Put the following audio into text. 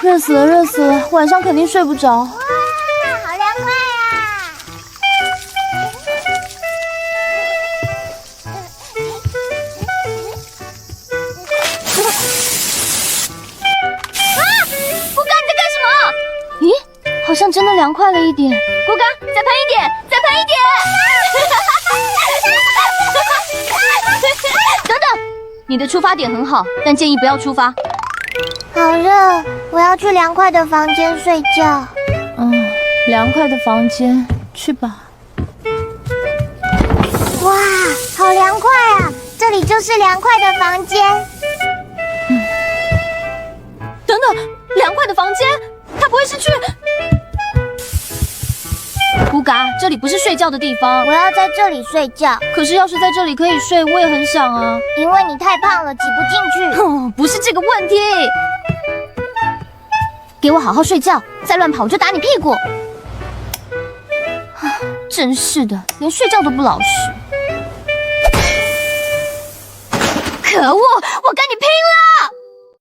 热死了，热死了，晚上肯定睡不着。哇，好凉快啊！顾哥，你在干什么？咦，好像真的凉快了一点。顾哥，再喷一点，再喷一点！等等，你的出发点很好，但建议不要出发。好热，我要去凉快的房间睡觉。凉快的房间，去吧。哇，好凉快啊！这里就是凉快的房间。等等，凉快的房间，他不会是去？乌嘎，这里不是睡觉的地方。我要在这里睡觉，可是要是在这里可以睡，我也很想啊。因为你太胖了，挤不进去。哼，不是这个问题。给我好好睡觉，再乱跑我就打你屁股。真是的，连睡觉都不老实。可恶，我跟你拼